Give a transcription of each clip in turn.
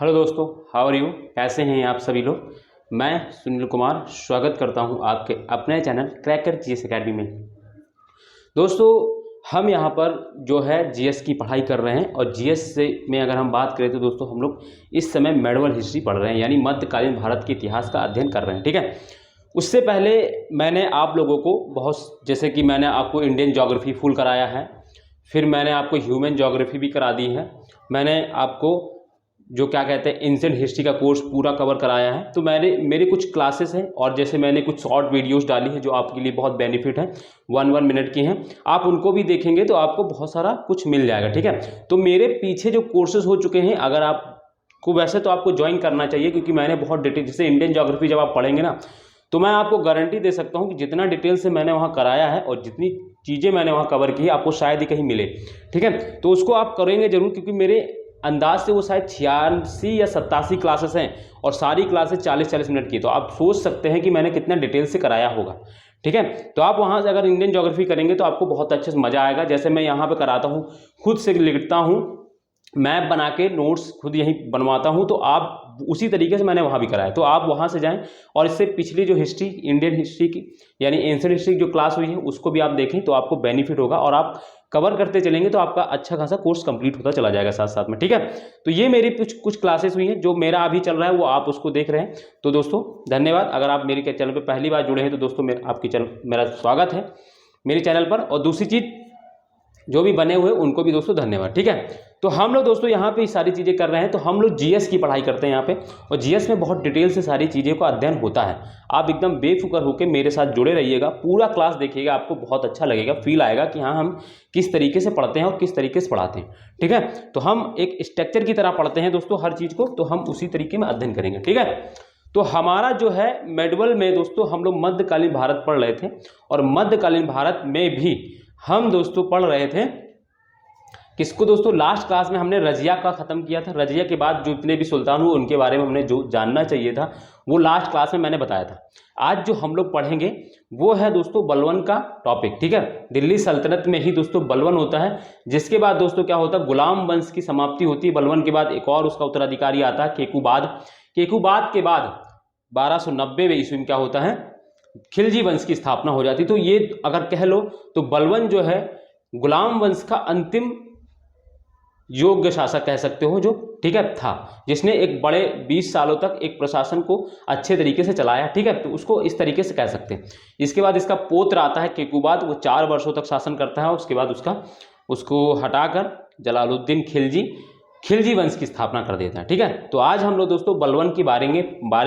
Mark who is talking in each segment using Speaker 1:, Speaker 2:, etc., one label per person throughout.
Speaker 1: Hello दोस्तों, how are you. कैसे हैं आप सभी लोग। मैं सुनील कुमार स्वागत करता हूं आपके अपने चैनल क्रैकर जीएस एकेडमी में। दोस्तों, हम यहां पर जो है जीएस की पढ़ाई कर रहे हैं और जीएस से में अगर हम बात करें तो दोस्तों हम लोग इस समय मेडिवल हिस्ट्री पढ़ रहे हैं, यानी मध्यकालीन भारत के इतिहास का अध्ययन कर रहे हैं। ठीक है, उससे पहले मैंने आप लोगों को बहुत, जैसे कि मैंने आपको इंडियन ज्योग्राफी फुल कराया है, फिर मैंने आपको ह्यूमन ज्योग्राफी भी करा दी है, मैंने आपको जो क्या कहते हैं एंशिएंट हिस्ट्री का कोर्स पूरा कवर कराया है। तो मेरे कुछ क्लासेस हैं और जैसे मैंने कुछ शॉर्ट वीडियोस डाली हैं जो आपके लिए बहुत बेनिफिट है, 1 मिनट की हैं। आप उनको भी देखेंगे तो आपको बहुत सारा कुछ मिल जाएगा। ठीक है, तो मेरे पीछे जो कोर्सेज हो चुके हैं, अगर आपको वैसे तो आपको ज्वाइन करना चाहिए, क्योंकि मैंने बहुत डिटेल, जैसे इंडियन ज्योग्राफी जब आप पढ़ेंगे ना, तो मैं आपको गारंटी दे सकता हूं कि जितना डिटेल से मैंने वहां कराया है और जितनी चीज़ें मैंने वहां कवर की है, आपको शायद ही कहीं मिले। ठीक है, तो उसको आप करेंगे जरूर, क्योंकि मेरे अंदाज से वो शायद 86 या 87 क्लासेस हैं और सारी क्लासेस 40-40 मिनट की। तो आप सोच सकते हैं कि मैंने कितना डिटेल से कराया होगा। ठीक है, तो आप वहाँ से अगर इंडियन ज्योग्राफी करेंगे तो आपको बहुत अच्छे से मज़ा आएगा। जैसे मैं यहाँ पे कराता हूँ, खुद से लिखता हूँ, मैप बना के नोट्स खुद यहीं बनवाता हूँ, तो आप उसी तरीके से मैंने वहाँ भी कराया। तो आप वहाँ से जाएं और इससे पिछली जो हिस्ट्री, इंडियन हिस्ट्री की यानी एंशिएंट हिस्ट्री जो क्लास हुई है उसको भी आप देखें, तो आपको बेनिफिट होगा और आप कवर करते चलेंगे तो आपका अच्छा खासा कोर्स कंप्लीट होता चला जाएगा साथ साथ में। ठीक है, तो ये मेरी कुछ क्लासेस हुई हैं, जो मेरा अभी चल रहा है वो आप उसको देख रहे हैं। तो दोस्तों धन्यवाद। अगर आप मेरे चैनल पर पहली बार जुड़े हैं तो दोस्तों मेरा स्वागत है मेरे चैनल पर। और दूसरी चीज़, जो भी बने हुए उनको भी दोस्तों धन्यवाद। ठीक है, तो हम लोग दोस्तों यहाँ पे सारी चीज़ें कर रहे हैं, तो हम लोग जीएस की पढ़ाई करते हैं यहाँ पे, और जीएस में बहुत डिटेल से सारी चीज़ें का अध्ययन होता है। आप एकदम बेफिक्र होकर मेरे साथ जुड़े रहिएगा, पूरा क्लास देखिएगा, आपको बहुत अच्छा लगेगा, फील आएगा कि हाँ हम किस तरीके से पढ़ते हैं और किस तरीके से पढ़ाते हैं। ठीक है, तो हम एक स्ट्रक्चर की तरह पढ़ते हैं दोस्तों हर चीज़ को, तो हम उसी तरीके में अध्ययन करेंगे। ठीक है, तो हमारा जो है मेडिवल में दोस्तों हम लोग मध्यकालीन भारत पढ़ रहे थे, और मध्यकालीन भारत में भी हम दोस्तों पढ़ रहे थे किसको दोस्तों, लास्ट क्लास में हमने रजिया का खत्म किया था। रजिया के बाद जो इतने भी सुल्तान हुए उनके बारे में हमने जो जानना चाहिए था वो लास्ट क्लास में मैंने बताया था। आज जो हम लोग पढ़ेंगे वो है दोस्तों बलवन का टॉपिक। ठीक है, दिल्ली सल्तनत में ही दोस्तों बलवन होता है, जिसके बाद दोस्तों क्या होता है, गुलाम वंश की समाप्ति होती है। बलवन के बाद एक और उसका उत्तराधिकारी आता है केकूबाद। केकूबाद के बाद 1290 ईस्वी में क्या होता है, खिलजी वंश की स्थापना हो जाती। तो ये अगर कह लो तो बलवन जो है गुलाम वंश का अंतिम योग्य शासक कह सकते हो, जो ठीक है था, जिसने एक बड़े 20 सालों तक एक प्रशासन को अच्छे तरीके से चलाया। ठीक है, तो उसको इस तरीके से कह सकते हैं। इसके बाद इसका पौत्र आता है केकूबाद, वो 4 वर्षों तक शासन करता है। उसके बाद उसको हटाकर जलालुद्दीन खिलजी वंश की स्थापना कर देता है। ठीक है, तो आज हम लोग दोस्तों बलवन के बारे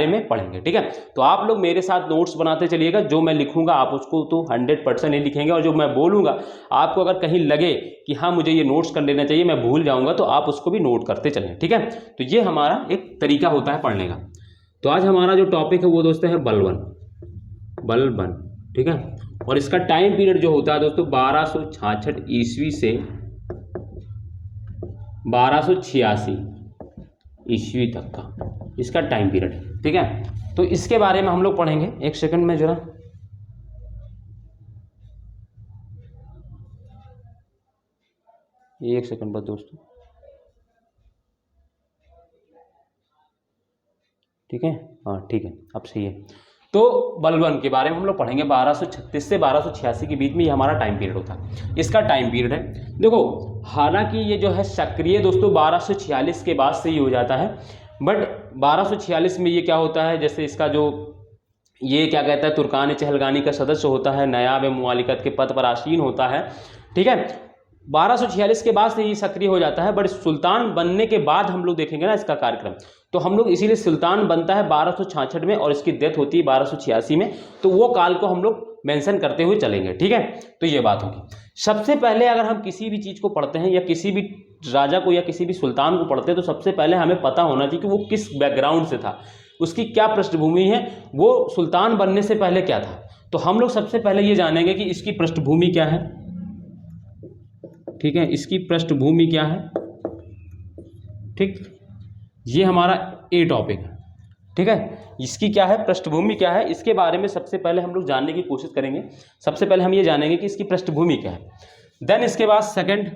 Speaker 1: में पढ़ेंगे। ठीक है, तो आप लोग मेरे साथ नोट्स बनाते चलिएगा, जो मैं लिखूंगा आप उसको तो 100% ही लिखेंगे, और जो मैं बोलूंगा आपको अगर कहीं लगे कि हाँ मुझे ये नोट्स कर लेना चाहिए, मैं भूल जाऊंगा, तो आप उसको भी नोट करते चलें। ठीक है, तो ये हमारा एक तरीका होता है पढ़ने का। तो आज हमारा जो टॉपिक है वो दोस्तों है बलवन। ठीक है, और इसका टाइम पीरियड जो होता है दोस्तों 1266 ईस्वी से 1286 ईस्वी तक का इसका टाइम पीरियड है। ठीक है, तो इसके बारे में हम लोग पढ़ेंगे। एक सेकंड में जरा, एक सेकंड बस दोस्तों। ठीक है, हाँ ठीक है, अब सही है। तो बलवन के बारे में हम लोग पढ़ेंगे। 1236 से 1286 के बीच में ये हमारा टाइम पीरियड होता है, इसका टाइम पीरियड है। देखो, हालांकि ये जो है सक्रिय दोस्तों 1246 के बाद से ही हो जाता है, बट 1246 में ये क्या होता है, जैसे इसका जो ये क्या कहता है, तुर्कान चहलगानी का सदस्य होता है, नयाब मुआलिकत के पद पर आसीन होता है। ठीक है, 1246 के बाद से ये सक्रिय हो जाता है, बट सुल्तान बनने के बाद हम लोग देखेंगे ना इसका कार्यक्रम, तो हम लोग इसीलिए सुल्तान बनता है 1266 में और इसकी डेथ होती है 1286 में, तो वो काल को हम लोग मेंशन करते हुए चलेंगे। ठीक है, तो ये बात होगी। सबसे पहले अगर हम किसी भी चीज़ को पढ़ते हैं या किसी भी राजा को या किसी भी सुल्तान को पढ़ते हैं, तो सबसे पहले हमें पता होना चाहिए कि वो किस बैकग्राउंड से था, उसकी क्या पृष्ठभूमि है, वो सुल्तान बनने से पहले क्या था। तो हम लोग सबसे पहले ये जानेंगे कि इसकी पृष्ठभूमि क्या है। ठीक है, इसकी पृष्ठभूमि क्या है। ठीक, ये हमारा ए टॉपिक है। ठीक है, इसकी क्या है पृष्ठभूमि क्या है, इसके बारे में सबसे पहले हम लोग जानने की कोशिश करेंगे। सबसे पहले हम ये जानेंगे कि इसकी पृष्ठभूमि क्या है। देन इसके बाद सेकंड,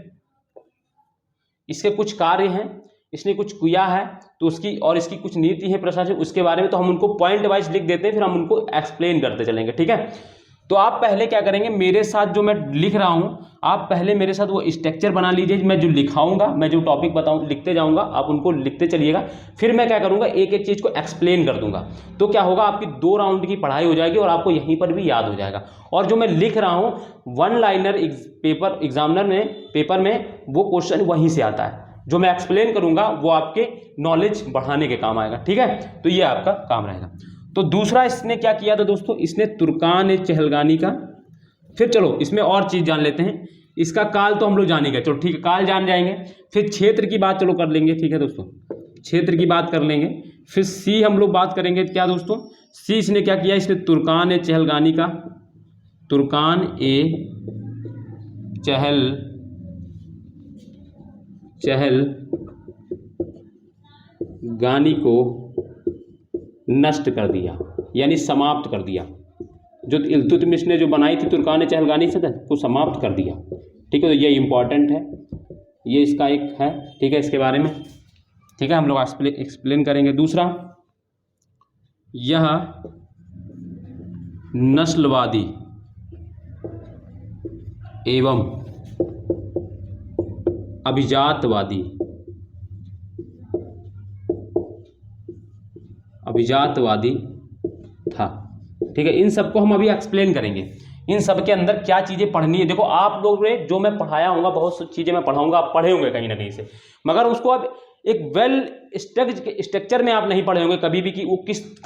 Speaker 1: इसके कुछ कार्य हैं, इसने कुछ किया है तो उसकी और इसकी कुछ नीति है प्रशासन उसके बारे में, तो हम उनको पॉइंट वाइज लिख देते हैं, फिर हम उनको एक्सप्लेन करते चलेंगे। ठीक है, तो आप पहले क्या करेंगे, मेरे साथ जो मैं लिख रहा हूं आप पहले मेरे साथ वो स्ट्रक्चर बना लीजिए। मैं जो लिखाऊंगा, मैं जो टॉपिक बताऊं लिखते जाऊंगा, आप उनको लिखते चलिएगा। फिर मैं क्या करूंगा, एक एक चीज़ को एक्सप्लेन कर दूंगा। तो क्या होगा, आपकी 2 राउंड की पढ़ाई हो जाएगी और आपको यहीं पर भी याद हो जाएगा। और जो मैं लिख रहा हूं 1 लाइनर पेपर एग्जामिनर में पेपर में वो क्वेश्चन वहीं से आता है। जो मैं एक्सप्लेन करूंगा वो आपके नॉलेज बढ़ाने के काम आएगा। ठीक है, तो ये आपका काम रहेगा। तो दूसरा इसने क्या किया था दोस्तों, इसने तुर्कान चहलगानी का, फिर चलो इसमें और चीज़ जान लेते हैं। इसका काल तो हम लोग जानेंगे, चलो ठीक है, काल जान जाएंगे। फिर क्षेत्र की बात चलो कर लेंगे। ठीक है दोस्तों, क्षेत्र की बात कर लेंगे। फिर सी हम लोग बात करेंगे क्या दोस्तों, सी इसने क्या किया, इसने तुर्कान चहलगानी का, तुर्कान चहलगानी को नष्ट कर दिया, यानी समाप्त कर दिया। जो इल्तुतमिश ने जो बनाई थी तुर्कान चहलगानी से को समाप्त कर दिया। ठीक है, तो ये इम्पॉर्टेंट है, ये इसका एक है। ठीक है, इसके बारे में ठीक है हम लोग एक्सप्लेन करेंगे। दूसरा, यह नस्लवादी एवं अभिजातवादी था। ठीक है, इन सबको हम अभी एक्सप्लेन करेंगे। इन सब के अंदर क्या चीज़ें पढ़नी है, देखो आप लोग ने जो मैं पढ़ाया होगा, बहुत सी चीज़ें मैं पढ़ाऊंगा, आप पढ़े होंगे कहीं ना कहीं से, मगर उसको अब एक वेल स्ट्रक्चर में आप नहीं पढ़े होंगे कभी भी कि वो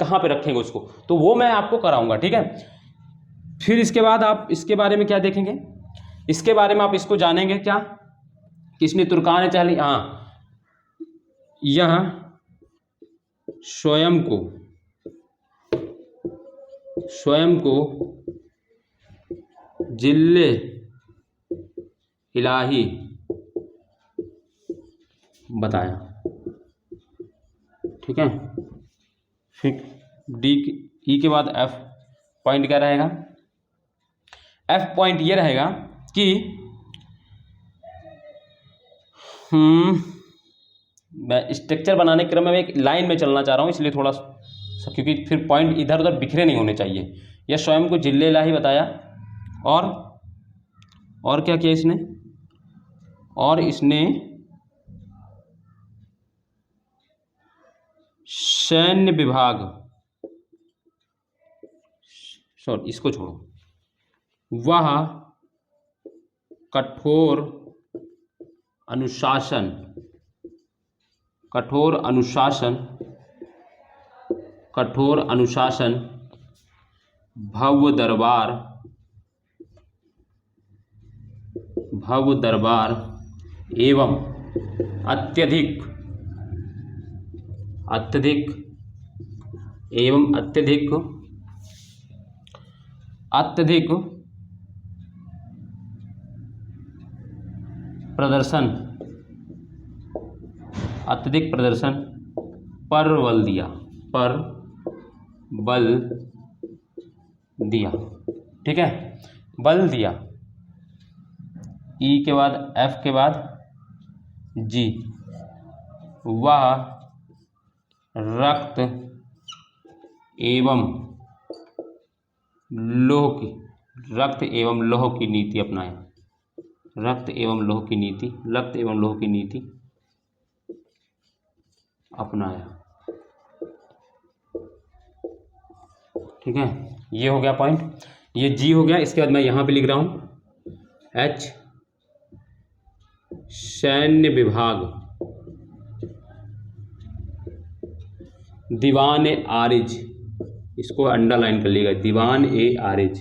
Speaker 1: कहाँ पे रखेंगे उसको, तो वो मैं आपको कराऊंगा। ठीक है, फिर इसके बाद आप इसके बारे में क्या देखेंगे, इसके बारे में आप इसको जानेंगे क्या, किसने तुर्कान चहल, हाँ, यह स्वयं को जिल्ले इलाही बताया। ठीक है, फिर डी ई के बाद एफ पॉइंट क्या रहेगा, एफ पॉइंट ये रहेगा कि मैं स्ट्रक्चर बनाने के क्रम में एक लाइन में चलना चाह रहा हूँ, इसलिए थोड़ा सा, क्योंकि फिर पॉइंट इधर उधर बिखरे नहीं होने चाहिए। यह स्वयं को जिल्ले इलाही बताया, और क्या किया इसने, और इसने सैन्य विभाग, सॉरी इसको छोड़ो, वह कठोर अनुशासन भव्य दरबार एवं अत्यधिक प्रदर्शन पर बल दिया। ठीक है, बल दिया। ई के बाद एफ के बाद जी, वह रक्त एवं लौह की नीति अपनाया। रक्त एवं लौह की नीति अपनाया। ठीक है, ये हो गया पॉइंट, ये जी हो गया। इसके बाद मैं यहाँ पे लिख रहा हूँ एच सैन्य विभाग दीवान ए आरिज, इसको अंडरलाइन कर लीजिएगा, दीवान ए आरिज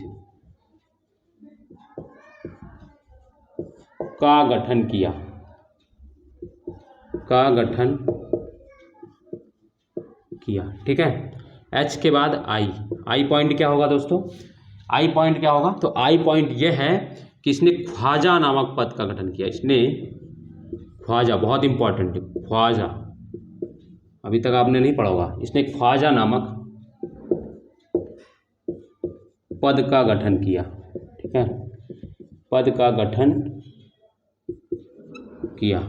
Speaker 1: का गठन किया। ठीक है, एच के बाद आई पॉइंट क्या होगा दोस्तों, आई पॉइंट क्या होगा, तो आई पॉइंट ये है कि इसने ख्वाजा नामक पद का गठन किया। इसने ख्वाजा, बहुत इंपॉर्टेंट है, ख्वाजा अभी तक आपने नहीं पढ़ा होगा, इसने ख्वाजा नामक पद का गठन किया। ठीक है, पद का गठन किया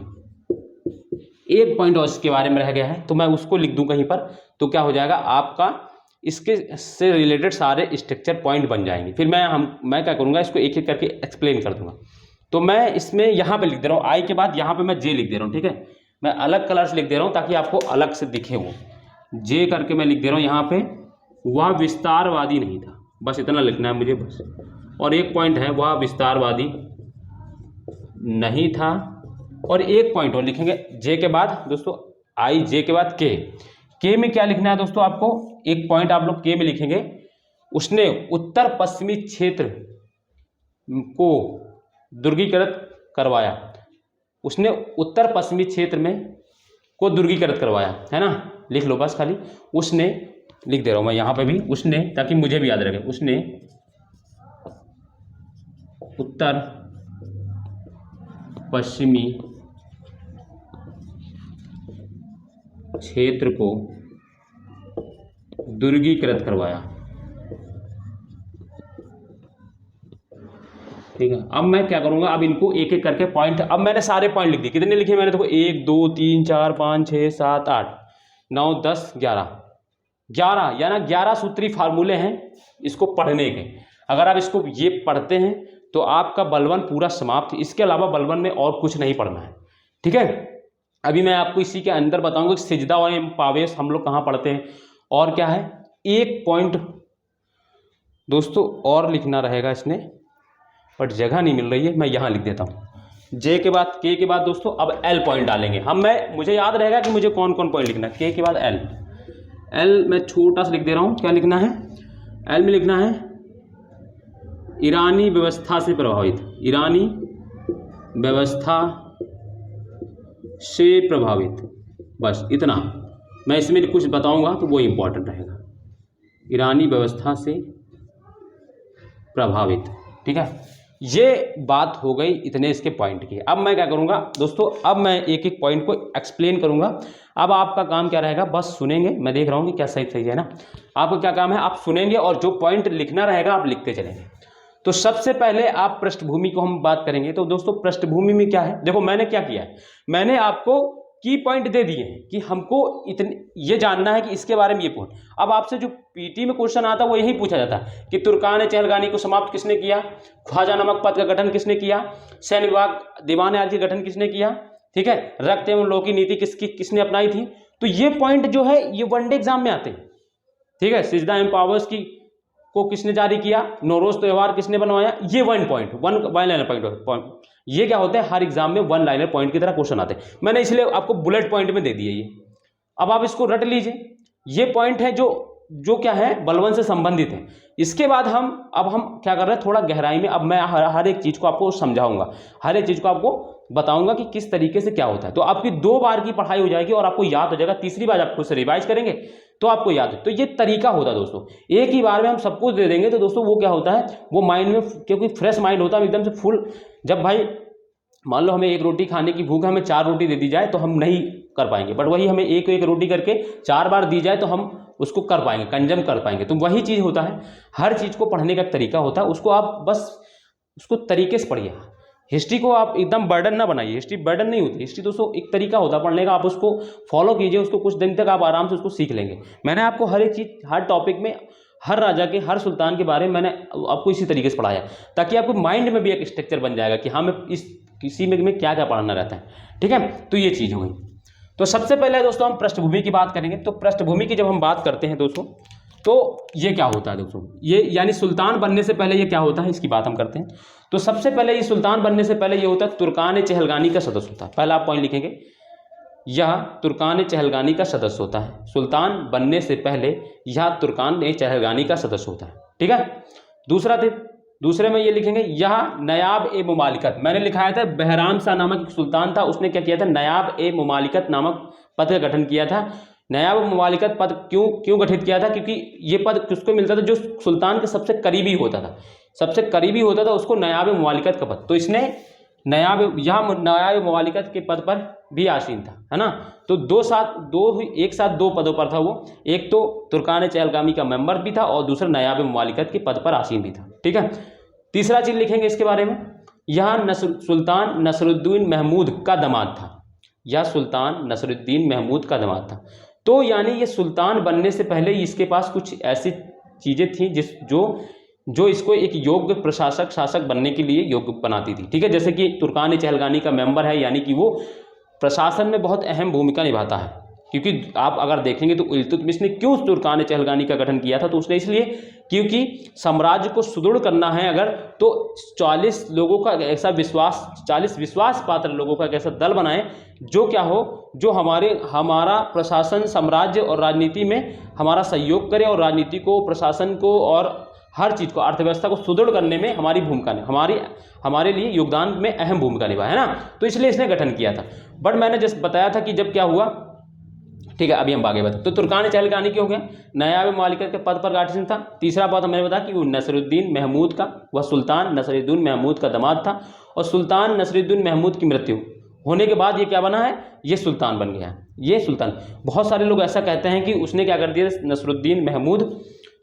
Speaker 1: एक पॉइंट और इसके बारे में रह गया है, तो मैं उसको लिख दूं कहीं पर, तो क्या हो जाएगा आपका इसके से रिलेटेड सारे स्ट्रक्चर पॉइंट बन जाएंगे। फिर मैं क्या करूँगा, इसको एक एक करके एक्सप्लेन कर दूंगा। तो मैं इसमें यहाँ पे लिख दे रहा हूँ आई के बाद यहाँ पे मैं जे लिख दे रहा हूँ, ठीक है। मैं अलग कलर से लिख दे रहा हूँ ताकि आपको अलग से दिखे, वो जे करके मैं लिख दे रहा हूँ यहाँ पे। वह विस्तारवादी नहीं था, बस इतना लिखना है मुझे बस। और एक पॉइंट है, वह विस्तारवादी नहीं था। और एक पॉइंट और लिखेंगे जे के बाद दोस्तों, आई जे के बाद के में क्या लिखना है दोस्तों आपको, एक पॉइंट आप लोग के में लिखेंगे, उसने उत्तर पश्चिमी क्षेत्र को दुर्गीकृत करवाया। उसने उत्तर पश्चिमी क्षेत्र में को दुर्गीकृत करवाया, है ना। लिख लो बस, खाली उसने लिख दे रहा हूं मैं यहाँ पे भी, उसने, ताकि मुझे भी याद रखे। उसने उत्तर पश्चिमी क्षेत्र को दुर्गीकृत करवाया, ठीक है। अब मैं क्या करूंगा, अब इनको एक एक करके पॉइंट, अब मैंने सारे पॉइंट लिख दिए। कितने लिखे मैंने, देखो 1 2 3 4 5 6 7 8 9 10 11 या ना 11 सूत्री फार्मूले हैं इसको पढ़ने के। अगर आप इसको ये पढ़ते हैं तो आपका बलवन पूरा समाप्त। इसके अलावा बलवन में और कुछ नहीं पढ़ना है, ठीक है। अभी मैं आपको इसी के अंदर बताऊंगा कि सिजदा और पावेश हम लोग कहाँ पढ़ते हैं और क्या है। एक पॉइंट दोस्तों और लिखना रहेगा इसने, बट जगह नहीं मिल रही है, मैं यहाँ लिख देता हूँ। जे के बाद के के बाद दोस्तों अब एल पॉइंट डालेंगे हम। मुझे याद रहेगा कि मुझे कौन कौन पॉइंट लिखना है। के बाद एल मैं छोटा सा लिख दे रहा हूँ। क्या लिखना है, एल में लिखना है ईरानी व्यवस्था से प्रभावित, ईरानी व्यवस्था से प्रभावित, बस इतना। मैं इसमें कुछ बताऊंगा तो वो इम्पोर्टेंट रहेगा, ईरानी व्यवस्था से प्रभावित, ठीक है। ये बात हो गई इतने इसके पॉइंट की। अब मैं क्या करूंगा दोस्तों, अब मैं एक एक पॉइंट को एक्सप्लेन करूंगा। अब आपका काम क्या रहेगा, बस सुनेंगे। मैं देख रहा हूँ कि क्या सही है ना। आपका क्या काम है, आप सुनेंगे और जो पॉइंट लिखना रहेगा आप लिखते चलेंगे। तो सबसे पहले आप पृष्ठभूमि को हम बात करेंगे। तो दोस्तों पृष्ठभूमि में क्या है, देखो मैंने क्या किया है, मैंने आपको की पॉइंट दे दिए हैं कि हमको इतने ये जानना है कि इसके बारे में ये पॉइंट। अब आपसे जो पीटी में क्वेश्चन आता है वो यही पूछा जाता है कि तुर्कान चहलगानी को समाप्त किसने किया, ख्वाजा नामक पद का गठन किसने किया, सैन्य विभाग दीवान आर्ज का गठन किसने किया, ठीक है, रक्त एवं लौ की नीति किसने अपनाई थी। तो ये पॉइंट जो है ये वनडे एग्जाम में आते हैं, ठीक है। सिजदा एंड पावर्स की को किसने जारी किया, नौरोज त्योहार किसने बनवाया, ये वन लाइनर पॉइंट। ये क्या होता है, हर एग्जाम में वन लाइनर पॉइंट की तरह क्वेश्चन आते हैं। मैंने इसलिए आपको बुलेट पॉइंट में दे दिए ये। अब आप इसको रट लीजिए। ये पॉइंट है जो क्या है, बलवन से संबंधित है। इसके बाद हम क्या कर रहे हैं, थोड़ा गहराई में। अब मैं हर एक चीज को आपको समझाऊंगा, हर एक चीज को आपको बताऊंगा कि किस तरीके से क्या होता है। तो आपकी 2 बार की पढ़ाई हो जाएगी और आपको याद हो जाएगा। तीसरी बार आप खुद से रिवाइज करेंगे तो आपको याद है। तो ये तरीका होता है दोस्तों, एक ही बार में हम सब कुछ दे देंगे तो दोस्तों वो क्या होता है, वो माइंड में, क्योंकि फ्रेश माइंड होता है एकदम से फुल। जब भाई मान लो हमें 1 रोटी खाने की भूख है, हमें 4 रोटी दे दी जाए तो हम नहीं कर पाएंगे, बट वही हमें एक एक रोटी करके 4 बार दी जाए तो हम उसको कर पाएंगे, कंजम कर पाएंगे। तो वही चीज़ होता है, हर चीज़ को पढ़ने का तरीका होता है। उसको आप बस उसको तरीके से पढ़िए। हिस्ट्री को आप एकदम बर्डन ना बनाइए, हिस्ट्री बर्डन नहीं होती। हिस्ट्री दोस्तों एक तरीका होता है पढ़ने का, आप उसको फॉलो कीजिए, उसको कुछ दिन तक आप आराम से उसको सीख लेंगे। मैंने आपको हर एक चीज़, हर टॉपिक में, हर राजा के, हर सुल्तान के बारे में मैंने आपको इसी तरीके से पढ़ाया, ताकि आपको माइंड में भी एक स्ट्रक्चर बन जाएगा कि हाँ मैं इस किसी में क्या क्या पढ़ना रहता है, ठीक है। तो ये चीज़ हो गई। तो सबसे पहले दोस्तों हम पृष्ठभूमि की बात करेंगे। तो पृष्ठभूमि की जब हम बात करते हैं दोस्तों, तो ये क्या होता है दोस्तों, ये यानी सुल्तान बनने से पहले ये क्या होता है, इसकी बात हम करते हैं। तो सबसे पहले ये सुल्तान बनने से पहले ये होता है तुर्कान चहलगानी का सदस्य होता है। पहला आप पॉइंट लिखेंगे, यह तुर्कान चहलगानी का सदस्य होता है। सुल्तान बनने से पहले यह तुर्कान चहलगानी का सदस्य होता है, ठीक है। दूसरे में ये लिखेंगे, यह नयाब ए मुमालिकत, मैंने लिखाया था बहराम शाह नामक एक सुल्तान था, उसने क्या किया था, नयाब ए मुमालिकत नामक पद का गठन किया था। नयाब मुमालिकत पद क्यों गठित किया था, क्योंकि ये पद किसको मिलता था, जो सुल्तान के सबसे करीबी होता था, सबसे करीबी होता था उसको नयाब मुमालिकत का पद। तो इसने नयाब मुमालिकत के पद पर भी आसीन था, है ना। तो एक साथ दो पदों पर था वो, एक तो तुर्कान चहलगामी का मेंबर भी था और दूसरा नयाब मुमालिकत के पद पर आसीन भी था, ठीक है। तीसरा चीज लिखेंगे इसके बारे में, यह सुल्तान नसरुद्दीन महमूद का दामाद था। या सुल्तान नसरुद्दीन महमूद का दामाद था। तो यानी ये सुल्तान बनने से पहले इसके पास कुछ ऐसी चीज़ें थी जो इसको एक योग्य प्रशासक शासक बनने के लिए योग्य बनाती थी। ठीक है, जैसे कि तुर्कान चहलगानी का मेंबर है, यानी कि वो प्रशासन में बहुत अहम भूमिका निभाता है। क्योंकि आप अगर देखेंगे तो इल्तुतमिश ने क्यों तुर्कान चहलगानी का गठन किया था, तो उसने इसलिए क्योंकि साम्राज्य को सुदृढ़ करना है अगर, तो 40 लोगों का ऐसा विश्वास, 40 विश्वास पात्र लोगों का एक ऐसा दल बनाए जो क्या हो, जो हमारा प्रशासन, साम्राज्य और राजनीति में हमारा सहयोग करे और राजनीति को, प्रशासन को और हर चीज़ को, अर्थव्यवस्था को सुदृढ़ करने में हमारी भूमिका हमारे लिए योगदान में अहम भूमिका निभाए, है ना। तो इसलिए इसने गठन किया था। बट मैंने जस्ट बताया था कि जब क्या हुआ, ठीक है, अभी हम आगे बताते। तो तुर्कान चहलगानी क्यों हो गया, नायाब मालिकत के पद पर गाठिन था। तीसरा बात मैंने बताया कि वो नसरुद्दीन महमूद का, वह सुल्तान नसरुद्दीन महमूद का दामाद था, और सुल्तान नसरुद्दीन महमूद की मृत्यु होने के बाद ये क्या बना है, ये सुल्तान बन गया है। ये सुल्तान, बहुत सारे लोग ऐसा कहते हैं कि उसने क्या कर दिया, नसरुद्दीन महमूद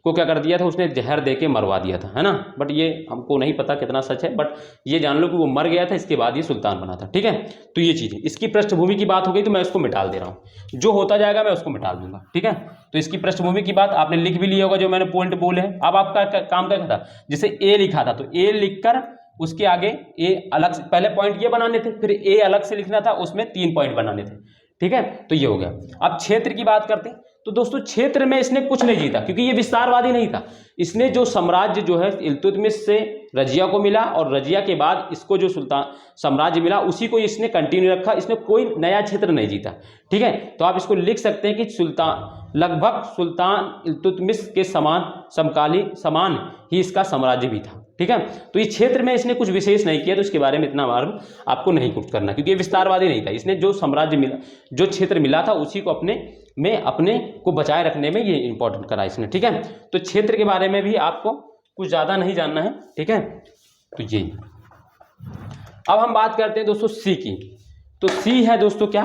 Speaker 1: को क्या कर दिया था, उसने जहर दे के मरवा दिया था, है ना। बट ये हमको नहीं पता कितना सच है, बट ये जान लो कि वो मर गया था, इसके बाद ये सुल्तान बना था। ठीक है, तो ये चीज़ है। इसकी पृष्ठभूमि की बात हो गई तो मैं इसको मिटाल दे रहा हूँ, जो होता जाएगा मैं उसको मिटाल दूंगा। ठीक है, तो इसकी पृष्ठभूमि की बात आपने लिख भी लिया होगा, जो मैंने पॉइंट बोले हैं। अब आपका काम क्या था, जैसे ए लिखा था तो ए लिखकर उसके आगे ए अलग से, पहले पॉइंट ये बनाने थे, फिर ए अलग से लिखना था, उसमें 3 पॉइंट बनाने थे। ठीक है, तो ये हो गया। अब क्षेत्र की बात करते हैं। तो दोस्तों क्षेत्र में इसने कुछ नहीं जीता, क्योंकि ये विस्तारवादी नहीं था। इसने जो साम्राज्य जो है इल्तुतमिश से रजिया को मिला, और रजिया के बाद इसको जो सुल्तान साम्राज्य मिला उसी को इसने कंटिन्यू रखा, इसने कोई नया क्षेत्र नहीं जीता। ठीक है, तो आप इसको लिख सकते हैं कि लगभग सुल्तान इल्तुतमिश के समान ही इसका साम्राज्य भी था। ठीक है, तो इस क्षेत्र में इसने कुछ विशेष नहीं किया, तो इसके बारे में इतना मालूम आपको नहीं कुछ करना, क्योंकि ये विस्तारवादी नहीं था। इसने जो साम्राज्य मिला, जो क्षेत्र मिला था, उसी को अपने को बचाए रखने में ये इंपॉर्टेंट करा इसने। ठीक है, तो क्षेत्र के बारे में भी आपको कुछ ज़्यादा नहीं जानना है। ठीक है, तो ये अब हम बात करते हैं दोस्तों सी की। तो सी है दोस्तों क्या,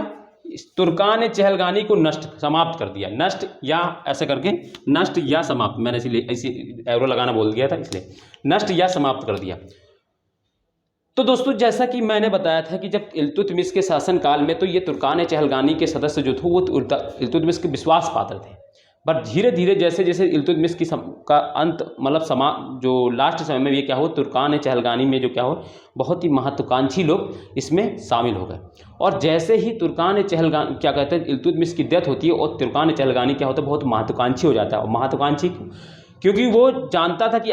Speaker 1: तुर्कान चहलगानी को समाप्त कर दिया। नष्ट या ऐसे करके, नष्ट या समाप्त, मैंने इसलिए ऐसे एरो लगाना बोल दिया था, इसलिए नष्ट या समाप्त कर दिया। तो दोस्तों जैसा कि मैंने बताया था कि जब इल्तुतमिश के शासनकाल में तो ये तुर्कान चहलगानी के सदस्य जो थे वो इल्तुतमिश के विश्वास पात्र थे। बट धीरे धीरे जैसे जैसे इल्तुतमिश की का अंत, मतलब जो लास्ट समय में ये क्या हो, तुर्कान चहलगानी में जो क्या हो, बहुत ही महत्वाकांक्षी लोग इसमें शामिल हो गए। और जैसे ही तुर्कान चहलगानी क्या कहते हैं, इल्तुतमिश की डेथ होती है और तुर्कान चहलगानी क्या होता है, बहुत महत्वाकांक्षी हो जाता है। और महत्वाकांक्षी क्योंकि वो जानता था कि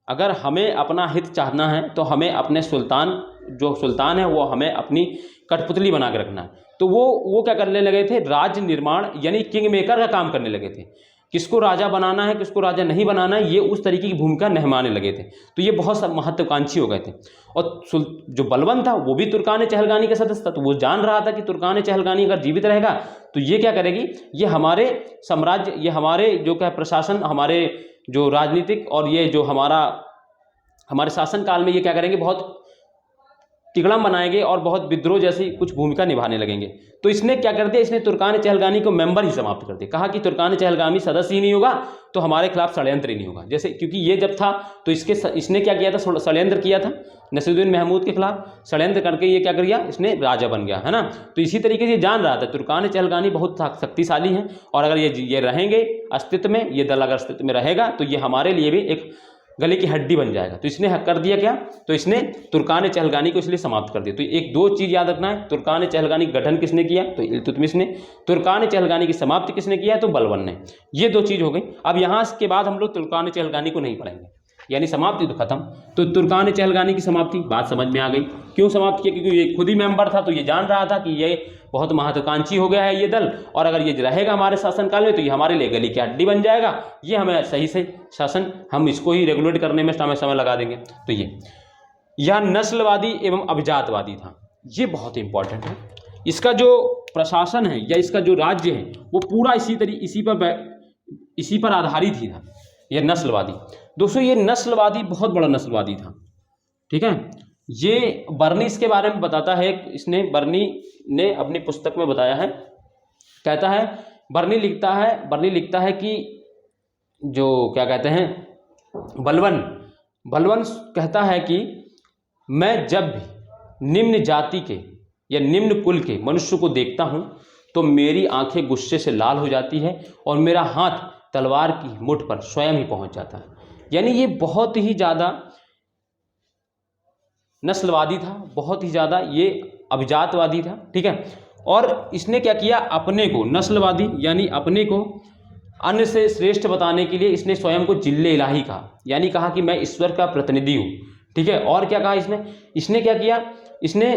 Speaker 1: अगर हमें अपना हित चाहना है तो हमें अपने सुल्तान है वो हमें अपनी कठपुतली बना के रखना है। तो वो क्या करने लगे थे, राज्य निर्माण यानी किंग मेकर का काम करने लगे थे। किसको राजा बनाना है, किसको राजा नहीं बनाना है, ये उस तरीके की भूमिका निभाने लगे थे। तो ये बहुत महत्वाकांक्षी हो गए थे। और जो बलबन था वो भी तुर्कान चहलगानी का सदस्य था, तो वो जान रहा था कि तुर्कान चहलगानी अगर जीवित रहेगा तो ये क्या करेगी, ये हमारे साम्राज्य, ये हमारे जो क्या प्रशासन, हमारे जो राजनीतिक और ये जो हमारे शासन काल में ये क्या करेंगे, बहुत तिगड़म बनाएंगे और बहुत विद्रोह जैसी कुछ भूमिका निभाने लगेंगे। तो इसने क्या कर दिया, इसने तुर्कान चहलगानी को मेंबर ही समाप्त कर दिया। कहा कि तुर्कान चहलगानी सदस्य ही नहीं होगा तो हमारे खिलाफ षड्यंत्र ही नहीं होगा। जैसे क्योंकि ये जब था तो इसने क्या किया था, षड्यंत्र किया था नसीरुद्दीन महमूद के खिलाफ। षड्यंत्र करके ये क्या कर दिया, इसने राजा बन गया, है ना। तो इसी तरीके से जान रहा था तुर्कान चहलगानी बहुत शक्तिशाली हैं, और अगर ये रहेंगे अस्तित्व में, ये दल अगर अस्तित्व में रहेगा तो ये हमारे लिए भी एक गले की हड्डी बन जाएगा। तो इसने कर दिया क्या, तो इसने तुर्कान चहलगानी को इसलिए समाप्त कर दिया। तो एक दो चीज़ याद रखना है, तुर्कान चहलगानी गठन किसने किया, तो इल्तुतमिश ने। तुर्कान चहलगानी की समाप्ति किसने किया, तो बलबन ने। ये दो चीज़ हो गई। अब यहाँ के बाद हम लोग तुर्कान चहलगानी को नहीं पढ़ेंगे, यानी समाप्ति तो खत्म। तो तुर्कान चहलगानी की समाप्ति बात समझ में आ गई, क्यों समाप्त किया, क्योंकि ये खुद ही मेंबर था, तो ये जान रहा था कि ये बहुत महत्वाकांक्षी हो गया है ये दल, और अगर ये रहेगा हमारे शासनकाल में तो ये हमारे लिए गली की हड्डी बन जाएगा। ये हमें सही से शासन, हम इसको ही रेगुलेट करने में समय लगा देंगे। तो यह नस्लवादी एवं अभिजातवादी था, ये बहुत इंपॉर्टेंट है। इसका जो प्रशासन है या इसका जो राज्य है वो पूरा इसी पर आधारित ही था, यह नस्लवादी। दोस्तों ये नस्लवादी बहुत बड़ा नस्लवादी था, ठीक है। ये बर्नी इसके बारे में बताता है, बर्नी ने अपनी पुस्तक में बताया है, कहता है, बर्नी लिखता है कि जो क्या कहते हैं, बलबन कहता है कि मैं जब भी निम्न जाति के या निम्न कुल के मनुष्य को देखता हूं तो मेरी आंखें गुस्से से लाल हो जाती है और मेरा हाथ तलवार की मुठ पर स्वयं ही पहुंच जाता है। यानी ये बहुत ही ज़्यादा नस्लवादी था, बहुत ही ज़्यादा ये अभिजातवादी था, ठीक है। और इसने क्या किया, अपने को नस्लवादी यानी अपने को अन्य से श्रेष्ठ बताने के लिए इसने स्वयं को जिल्ले इलाही कहा, यानी कहा कि मैं ईश्वर का प्रतिनिधि हूँ, ठीक है। और क्या कहा इसने क्या किया, इसने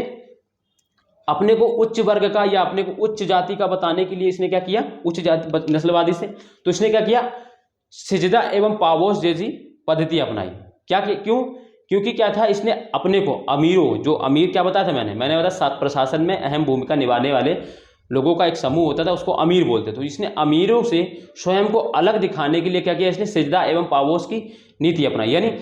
Speaker 1: अपने को उच्च वर्ग का या अपने को उच्च जाति का बताने के लिए इसने क्या किया, उच्च जाति नस्लवादी से, तो इसने क्या किया, सिजदा एवं पावोस जैसी पद्धति अपनाई। क्यों, क्योंकि क्या था, इसने अपने को अमीरों, जो अमीर क्या बताया था मैंने बताया प्रशासन में अहम भूमिका निभाने वाले लोगों का एक समूह होता था, उसको अमीर बोलते। तो इसने अमीरों से स्वयं को अलग दिखाने के लिए क्या किया, इसने सिजदा एवं पावोस की नीति अपनाई। यानी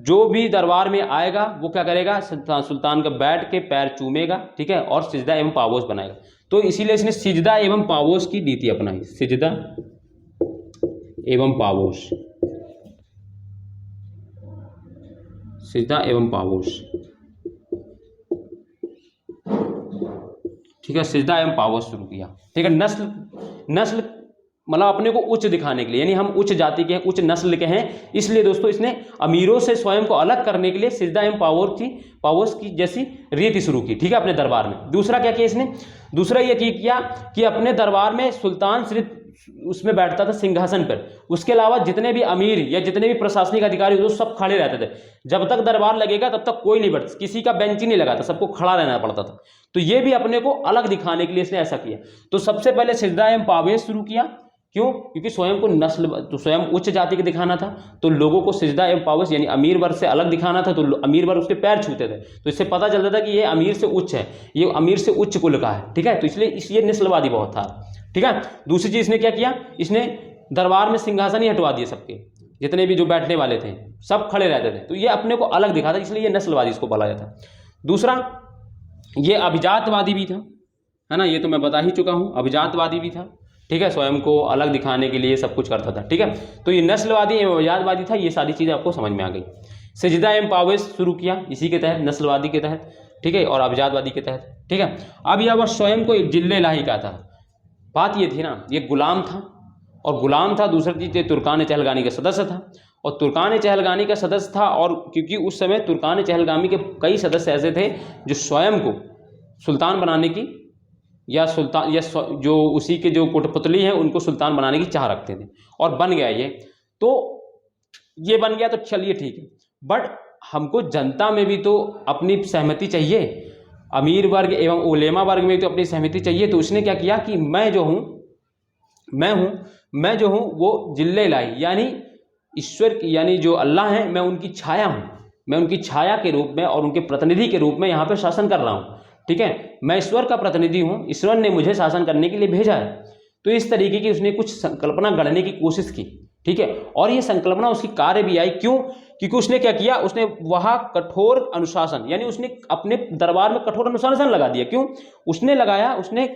Speaker 1: जो भी दरबार में आएगा वो क्या करेगा, सुल्तान का बैठ के पैर चूमेगा, ठीक है, और सिजदा एवं पावोस बनाएगा। तो इसीलिए इसने सिजदा एवं पावोस की नीति अपनाई, सिजदा एवं पावोस, सिजदा एवं पावोस, ठीक है, सिजदा एवं पावोस शुरू किया, ठीक है। नस्ल मतलब अपने को उच्च दिखाने के लिए, यानी हम उच्च जाति के हैं, उच्च नस्ल के हैं, इसलिए दोस्तों इसने अमीरों से स्वयं को अलग करने के लिए सिजदा एवं पावोस की जैसी रीति शुरू की, ठीक है, अपने दरबार में। दूसरा क्या किया इसने, दूसरा ये किया कि अपने दरबार में सुल्तान सिर्फ उसमें बैठता था सिंहासन पर, उसके अलावा जितने भी अमीर या जितने भी प्रशासनिक अधिकारी होते सब खड़े रहते थे। जब तक दरबार लगेगा तब तक कोई नहीं बैठता, किसी का बेंच ही नहीं लगा था, सबको खड़ा रहना पड़ता था। तो ये भी अपने को अलग दिखाने के लिए इसने ऐसा किया। तो सबसे पहले सिजदा एवं पावोस शुरू किया, क्यों, क्योंकि स्वयं को तो स्वयं उच्च जाति के दिखाना था, तो लोगों को सिजदा एवं पावोस यानी अमीर वर्ग से अलग दिखाना था, तो अमीर वर्ग उसके पैर छूते थे, तो इससे पता चलता था कि ये अमीर से उच्च है, ये अमीर से उच्च कुल का है, ठीक है। तो इसलिए ये नस्लवादी बहुत था, ठीक है। दूसरी चीज इसने क्या किया, इसने दरबार में सिंहासन ही हटवा दिए, सबके जितने भी जो बैठने वाले थे सब खड़े रहते थे, तो ये अपने को अलग दिखाता, इसलिए ये नस्लवादी इसको बोला जाता है। दूसरा ये अभिजातवादी भी था, है ना, ये तो मैं बता ही चुका हूँ, अभिजातवादी भी था, ठीक है, स्वयं को अलग दिखाने के लिए सब कुछ करता था, ठीक है। तो ये नस्लवादी एवं अभिजातवादी था, ये सारी चीज़ें आपको समझ में आ गई। सिजदा एवं पावोस शुरू किया इसी के तहत, नस्लवादी के तहत, ठीक है, और अभिजातवादी के तहत, ठीक है। अब यह वह स्वयं को जिल्ले इलाही का था। बात ये थी ना, ये गुलाम था, और गुलाम था, दूसरी चीज़ तुर्कान चहलगानी का सदस्य था, और तुर्कान चहलगानी का सदस्य था, और क्योंकि उस समय तुर्कान चहलगामी के कई सदस्य ऐसे थे जो स्वयं को सुल्तान बनाने की या सुल्तान या जो उसी के जो कोटपुतली हैं उनको सुल्तान बनाने की चाह रखते थे, और बन गया ये। तो ये बन गया तो चलिए ठीक है, बट हमको जनता में भी तो अपनी सहमति चाहिए, अमीर वर्ग एवं उलेमा वर्ग में तो अपनी सहमति चाहिए। तो उसने क्या किया कि मैं जो हूँ वो जिल्ले इलाही यानी ईश्वर यानी जो अल्लाह हैं, मैं उनकी छाया हूँ, मैं उनकी छाया के रूप में और उनके प्रतिनिधि के रूप में यहाँ पे शासन कर रहा हूँ, ठीक है। मैं ईश्वर का प्रतिनिधि हूँ, ईश्वर ने मुझे शासन करने के लिए भेजा है। तो इस तरीके की उसने कुछ संकल्पना गढ़ने की कोशिश की, ठीक है, और ये संकल्पना उसकी कार्य भी आई। क्यों, क्योंकि उसने क्या किया, उसने वहाँ कठोर अनुशासन यानी उसने अपने दरबार में कठोर अनुशासन लगा दिया। क्यों उसने लगाया, उसने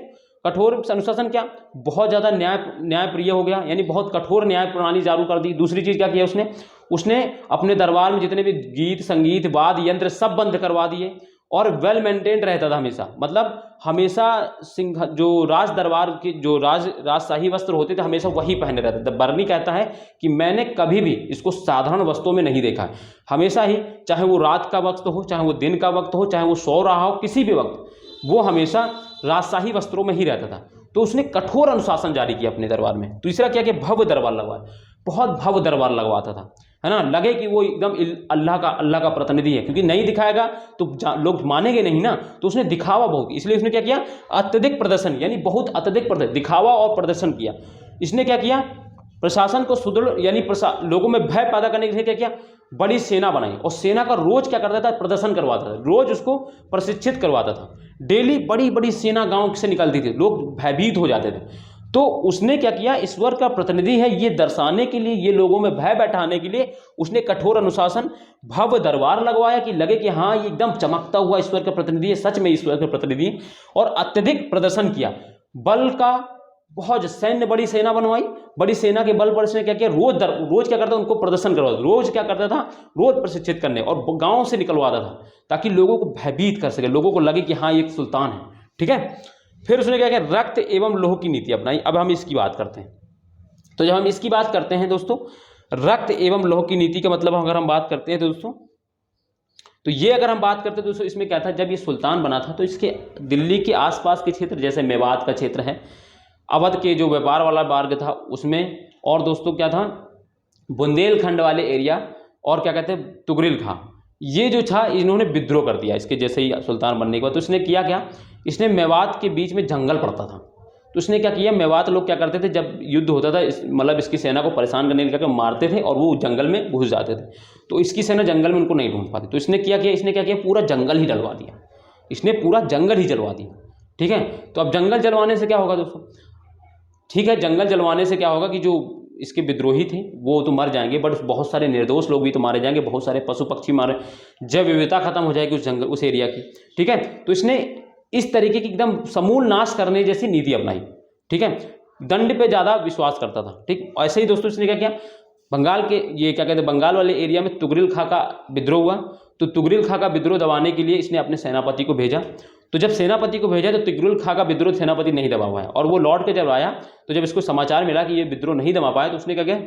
Speaker 1: कठोर अनुशासन, क्या बहुत ज़्यादा न्याय प्रिय हो गया, यानी बहुत कठोर न्याय प्रणाली जारी कर दी। दूसरी चीज़ क्या किया उसने अपने दरबार में जितने भी गीत संगीत वाद्य यंत्र सब बंद करवा दिए, और वेल मेंटेन्ड रहता था हमेशा, मतलब हमेशा जो राज दरबार के जो राजशाही वस्त्र होते थे हमेशा वही पहने रहते थे। बर्नी कहता है कि मैंने कभी भी इसको साधारण वस्त्रों में नहीं देखा है, हमेशा ही, चाहे वो रात का वक्त हो, चाहे वो दिन का वक्त हो, चाहे वो सो रहा हो, किसी भी वक्त वो हमेशा राजशाही वस्त्रों में ही रहता था। तो उसने कठोर अनुशासन जारी किया अपने दरबार में। दूसरा क्या कि भव्य दरबार लगवाया, बहुत भव्य दरबार लगवाता था, है ना, लगे कि वो एकदम अल्लाह का प्रतिनिधि है, क्योंकि नहीं दिखाएगा तो लोग मानेंगे नहीं ना। तो उसने दिखावा बहुत, इसलिए उसने क्या किया, अत्यधिक प्रदर्शन, यानी बहुत अत्यधिक प्रदर्शन, दिखावा और प्रदर्शन किया। इसने क्या किया, प्रशासन को सुदृढ़ यानी लोगों में भय पैदा करने के लिए क्या किया, बड़ी सेना बनाई, और सेना का रोज क्या करता था, प्रदर्शन करवाता था, रोज उसको प्रशिक्षित करवाता था। डेली बड़ी बड़ी सेना गांव से निकलती थी, लोग भयभीत हो जाते थे। तो उसने क्या किया, ईश्वर का प्रतिनिधि है ये दर्शाने के लिए, ये लोगों में भय बैठाने के लिए उसने कठोर अनुशासन, भव्य दरबार लगवाया कि लगे कि हाँ ये एकदम चमकता हुआ ईश्वर का प्रतिनिधि है, सच में ईश्वर का प्रतिनिधि, और अत्यधिक प्रदर्शन किया, बल का बहुत सैन्य बड़ी सेना बनवाई। बड़ी सेना के बल पर इसने क्या किया, रोज क्या करता था, उनको प्रदर्शन करवाता, रोज क्या करता था, रोज प्रशिक्षित करने और गांव से निकलवाता था ताकि लोगों को भयभीत कर सके, लोगों को लगे कि हाँ ये एक सुल्तान है। ठीक है, फिर उसने क्या किया, रक्त एवं लोह की नीति अपनाई। अब हम इसकी बात करते हैं। तो जब हम इसकी बात करते हैं दोस्तों, रक्त एवं लोह की नीति का मतलब अगर हम बात करते हैं दोस्तों, तो ये अगर हम बात करते हैं दोस्तों, इसमें क्या था, जब ये सुल्तान बना था तो इसके दिल्ली के आसपास के क्षेत्र जैसे मेवात का क्षेत्र है, अवध के जो व्यापार वाला मार्ग था उसमें, और दोस्तों क्या था, बुंदेलखंड वाले एरिया, और क्या कहते हैं तुगरिल खां, ये जो था इन्होंने विद्रोह कर दिया इसके जैसे ही सुल्तान बनने के बाद। तो इसने किया क्या, इसने मेवात के बीच में जंगल पड़ता था, तो उसने क्या किया, मेवात लोग क्या करते थे जब युद्ध होता था, मतलब इसकी सेना को परेशान करने के लिए मारते थे और वो जंगल में घुस जाते थे, तो इसकी सेना जंगल में उनको नहीं ढूंढ पाती। तो इसने क्या किया, पूरा जंगल ही जलवा दिया, इसने पूरा जंगल ही जलवा दिया। ठीक है, तो अब जंगल जलवाने से क्या होगा दोस्तों, ठीक है, जंगल जलवाने से क्या होगा कि जो इसके विद्रोही थे वो तो मर जाएंगे, बट बहुत सारे निर्दोष लोग भी तो मारे जाएंगे, बहुत सारे पशु पक्षी मारे, जैव विविधता खत्म हो जाएगी उस जंगल, उस एरिया की। ठीक है, तो इसने इस तरीके की एकदम समूल नाश करने जैसी नीति अपनाई। ठीक है, दंड पे ज़्यादा विश्वास करता था। ठीक, ऐसे ही दोस्तों इसने क्या किया, बंगाल के ये क्या कहते हैं, बंगाल वाले एरिया में तुगरिल खां का विद्रोह हुआ, तो तुगरिल खां का विद्रोह दबाने के लिए इसने अपने सेनापति को भेजा। तो जब सेनापति को भेजा तो तुगरिल खां का विद्रोह सेनापति नहीं दबा पाया, और वो लौट के जब आया तो जब इसको समाचार मिला कि ये विद्रोह नहीं दबा पाया, तो उसने क्या किया,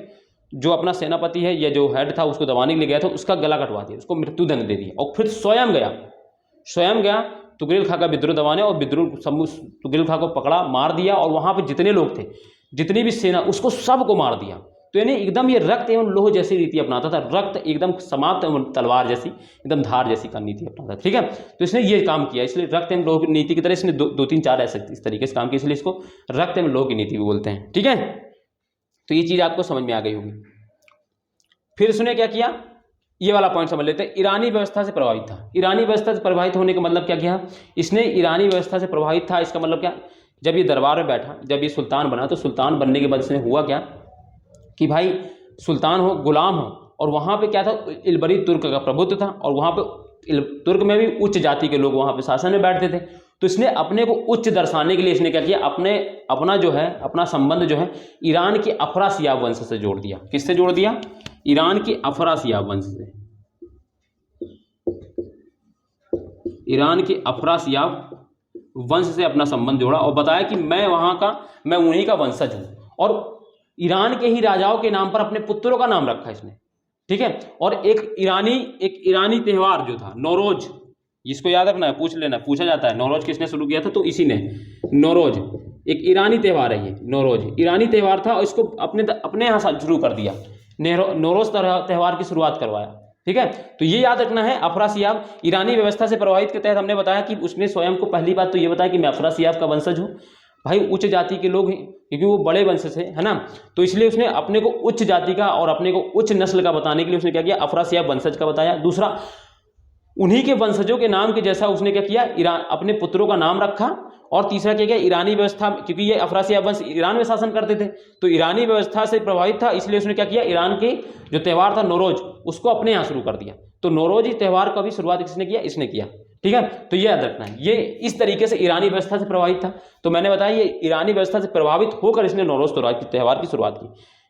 Speaker 1: जो अपना सेनापति है या जो हेड था उसको दबाने के लिए गया था, उसका गला कटवा दिया, उसको मृत्युदंड दे दिया, और फिर स्वयं गया तुगरिल खां का विद्रोह दबाने, और तुगरिल खां को पकड़ा, मार दिया, और वहां पे जितने लोग थे, जितनी भी सेना, उसको सबको मार दिया। तो यानी एकदम ये रक्त एवं लोह जैसी रीति अपनाता था, रक्त एकदम समाप्त एवं तलवार जैसी, एकदम धार जैसी का नीति अपनाता था। ठीक है, तो इसने ये काम किया, इसलिए रक्त एवं लोह की नीति की तरह इसने दो तीन चार ऐसे इस तरीके से काम किया, इसलिए इसको रक्त एवं लोह की नीति भी बोलते हैं। ठीक है, तो ये चीज आपको समझ में आ गई होगी। फिर इसने क्या किया, ये वाला पॉइंट समझ लेते हैं, ईरानी व्यवस्था से प्रभावित था। ईरानी व्यवस्था से प्रभावित होने का मतलब क्या किया, इसने ईरानी व्यवस्था से प्रभावित था, इसका मतलब क्या, जब ये दरबार में बैठा, जब ये सुल्तान बना, तो सुल्तान बनने के बाद इसने हुआ क्या कि भाई सुल्तान हो, गुलाम हो, और वहाँ पे क्या था, इलबरी तुर्क का प्रभुत्व था, और वहाँ पे तुर्क में भी उच्च जाति के लोग वहाँ पे शासन में बैठते थे। तो इसने अपने को उच्च दर्शाने के लिए इसने क्या किया, अपना संबंध जो है ईरान के अफरासियाब वंश से जोड़ दिया। किससे जोड़ दिया, ईरान के अफरासियाब वंश से, ईरान के अफरासियाब वंश से अपना संबंध जोड़ा, और बताया कि मैं उन्हीं का वंशज हूं, और ईरान के ही राजाओं के नाम पर अपने पुत्रों का नाम रखा इसने। ठीक है, और एक ईरानी त्यौहार जो था नौरोज, इसको याद रखना है, पूछ लेना, पूछा जाता है नौरोज किसने शुरू किया था, तो इसी ने। नौरोज एक ईरानी त्यौहार है, ये नौरोज ईरानी त्यौहार था, और इसको अपने यहाँ शुरू कर दिया, नौरोज त्यौहार की शुरुआत करवाया। ठीक है, तो ये याद रखना है। अफरासियाब ईरानी व्यवस्था से प्रभावित के तहत हमने बताया कि उसने स्वयं को पहली बात तो ये बताया कि मैं अफरासियाब का वंशज हूँ, भाई उच्च जाति के लोग हैं, क्योंकि वो बड़े वंश से है ना, तो इसलिए उसने अपने को उच्च जाति का और अपने को उच्च नस्ल का बताने के लिए उसने क्या किया, अफरासियाब वंशज का बताया। दूसरा, उन्हीं के वंशजों के नाम के जैसा उसने क्या किया, अपने पुत्रों का नाम रखा। और तीसरा क्या किया, ईरानी व्यवस्था, क्योंकि ये अफरासियाब वंश ईरान में शासन करते थे, तो ईरानी व्यवस्था से प्रभावित था, इसलिए उसने क्या किया, ईरान के जो त्यौहार था नौरोज, उसको अपने यहाँ शुरू कर दिया। तो नौरोज त्यौहार का भी शुरुआत किसने किया, इसने किया। ठीक है, तो ये याद रखना है, ये इस तरीके से ईरानी व्यवस्था से प्रभावित था। तो मैंने बताया ये ईरानी व्यवस्था से प्रभावित होकर इसने नौरोज त्यौहार की शुरुआत की।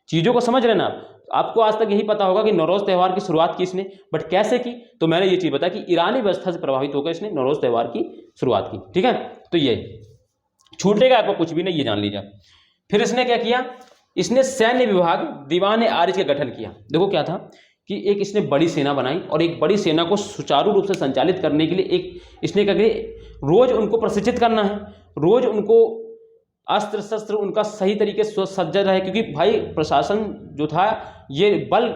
Speaker 1: चीज़ों को समझ लेना, आपको आज तक यही पता होगा कि नौरोज त्यौहार की शुरुआत की इसने, बट कैसे की, तो मैंने ये चीज़ बताया कि ईरानी व्यवस्था से प्रभावित होकर इसने नौरोज त्यौहार की शुरुआत की। ठीक है, तो ये छूटेगा आपको कुछ भी नहीं, ये जान लीजिए। फिर इसने क्या किया, इसने सैन्य विभाग दीवान आरिज का गठन किया। देखो क्या था कि एक इसने बड़ी सेना बनाई, और एक बड़ी सेना को सुचारू रूप से संचालित करने के लिए एक इसने क्या किया, रोज उनको प्रशिक्षित करना है, रोज उनको अस्त्र शस्त्र उनका सही तरीके से सज्जत रहे, क्योंकि भाई प्रशासन जो था ये बल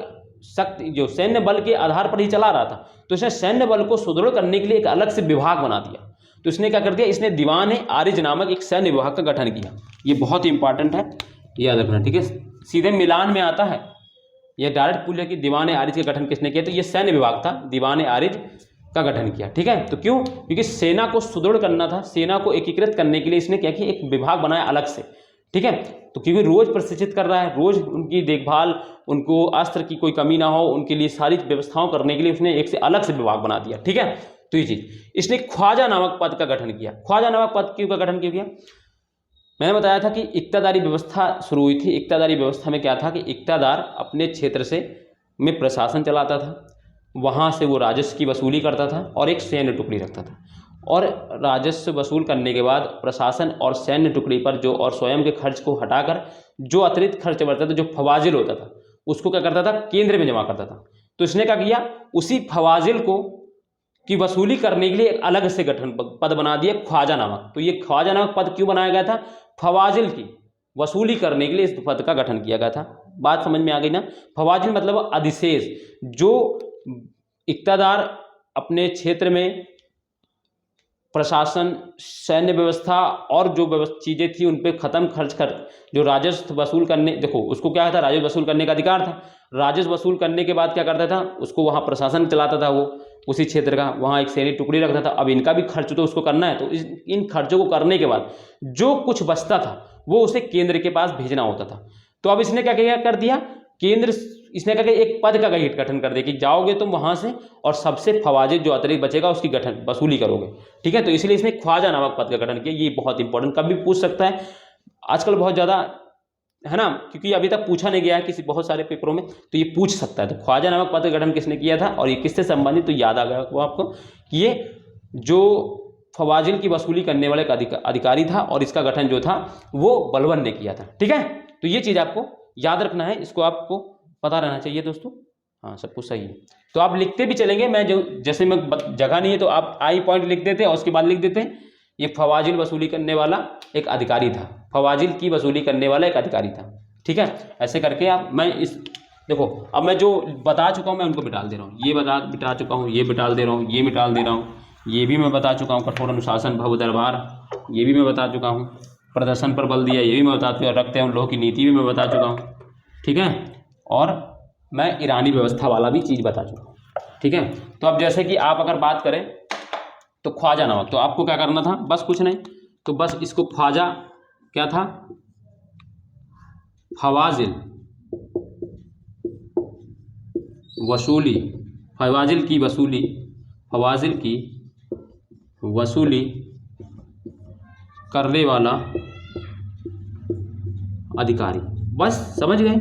Speaker 1: शक्ति जो सैन्य बल के आधार पर ही चला रहा था, तो इसने सैन्य बल को सुदृढ़ करने के लिए एक अलग से विभाग बना दिया। तो इसने क्या कर दिया, इसने दीवान आरिज नामक एक सैन्य विभाग का गठन किया। ये बहुत ही इंपॉर्टेंट है, याद रखना। ठीक है, सीधे मिलान में आता है, यह डायरेक्ट पूछ लिया कि दीवान आरिज का गठन किसने किया, तो ये सैन्य विभाग था, दीवान आरिज का गठन किया। ठीक है, तो क्यों, क्योंकि सेना को सुदृढ़ करना था, सेना को एकीकृत करने के लिए इसने क्या किया, एक विभाग बनाया अलग से। ठीक है, तो क्योंकि रोज प्रशिक्षित कर रहा है, रोज उनकी देखभाल, उनको अस्त्र की कोई कमी ना हो, उनके लिए सारी व्यवस्थाओं करने के लिए उसने एक से अलग से विभाग बना दिया। ठीक है, तो ये चीज, इसने ख्वाजा नामक पद का गठन किया। ख्वाजा नामक पद क्यों का गठन क्यों किया, मैंने बताया था कि इक्तादारी व्यवस्था शुरू हुई थी। इक्तादारी व्यवस्था में क्या था कि इक्तादार अपने क्षेत्र से में प्रशासन चलाता था, वहाँ से वो राजस्व की वसूली करता था और एक सैन्य टुकड़ी रखता था। और राजस्व वसूल करने के बाद प्रशासन और सैन्य टुकड़ी पर जो और स्वयं के खर्च को हटाकर जो अतिरिक्त खर्च बढ़ता था, जो फवाजिल होता था, उसको क्या करता था, केंद्र में जमा करता था। तो इसने क्या किया, उसी फवाजिल को की वसूली करने के लिए एक अलग से गठन पद बना दिया, ख्वाजा नामक। तो ये ख्वाजा नामक पद क्यों बनाया गया था, फवाजिल की वसूली करने के लिए इस पद का गठन किया गया था। बात समझ में आ गई ना। फवाजिल मतलब अधिशेष, जो इक्तादार अपने क्षेत्र में प्रशासन, सैन्य व्यवस्था और जो चीज़ें थी उन पे ख़त्म खर्च कर जो राजस्व वसूल करने, देखो उसको क्या था, राजस्व वसूल करने का अधिकार था। राजस्व वसूल करने के बाद क्या करता था, उसको वहाँ प्रशासन चलाता था, वो उसी क्षेत्र का, वहाँ एक सैन्य टुकड़ी रखता था। अब इनका भी खर्च तो उसको करना है, तो इन खर्चों को करने के बाद जो कुछ बचता था वो उसे केंद्र के पास भेजना होता था। तो अब इसने क्या कर दिया, केंद्र इसने कहा कि एक पद का गठन कर दे कि जाओगे तुम वहां से और सबसे फवाजिल जो अतिरिक्त बचेगा उसकी गठन वसूली करोगे। ठीक है, तो इसलिए इसने ख्वाजा नामक पद का गठन किया। ये बहुत इंपॉर्टेंट, कभी पूछ सकता है, आजकल बहुत ज़्यादा है ना, क्योंकि अभी तक पूछा नहीं गया है किसी बहुत सारे पेपरों में, तो ये पूछ सकता है। तो ख्वाजा नामक पद का गठन किसने किया था और ये किससे संबंधित, तो याद आ गया वो आपको कि ये जो फवाजिल की वसूली करने वाले का अधिकारी था और इसका गठन जो था वो बलबन ने किया था। ठीक है, तो ये चीज़ आपको याद रखना है, इसको आपको पता रहना चाहिए दोस्तों। हाँ, सब कुछ सही है। तो आप लिखते भी चलेंगे, मैं जो जैसे मैं जगह नहीं है तो आप आई पॉइंट लिख देते हैं और उसके बाद लिख देते हैं ये फवाजिल वसूली करने वाला एक अधिकारी था, फवाजिल की वसूली करने वाला एक अधिकारी था। ठीक है, ऐसे करके आप, मैं इस देखो अब मैं जो बता चुका हूँ मैं उनको मिटाल दे रहा हूँ, ये मिटा चुका हूँ, ये मिटाल दे रहा हूँ, ये मिटाल दे रहा हूँ, ये भी मैं बता चुका हूँ। कठोर अनुशासन, भव दरबार, ये भी मैं बता चुका हूँ। प्रदर्शन पर बल दिया, ये भी मैं बता चुका हूँ। रखते हैं उन लोगों की नीति भी मैं बता चुका हूँ। ठीक है, और मैं ईरानी व्यवस्था वाला भी चीज़ बता चुका हूँ। ठीक है, तो अब जैसे कि आप अगर बात करें तो ख्वाजा नामक, तो आपको क्या करना था, बस कुछ नहीं, तो बस इसको ख्वाजा क्या था, फवाजिल वसूली, फवाजिल की वसूली, फवाजिल की वसूली करने वाला अधिकारी। बस समझ गए।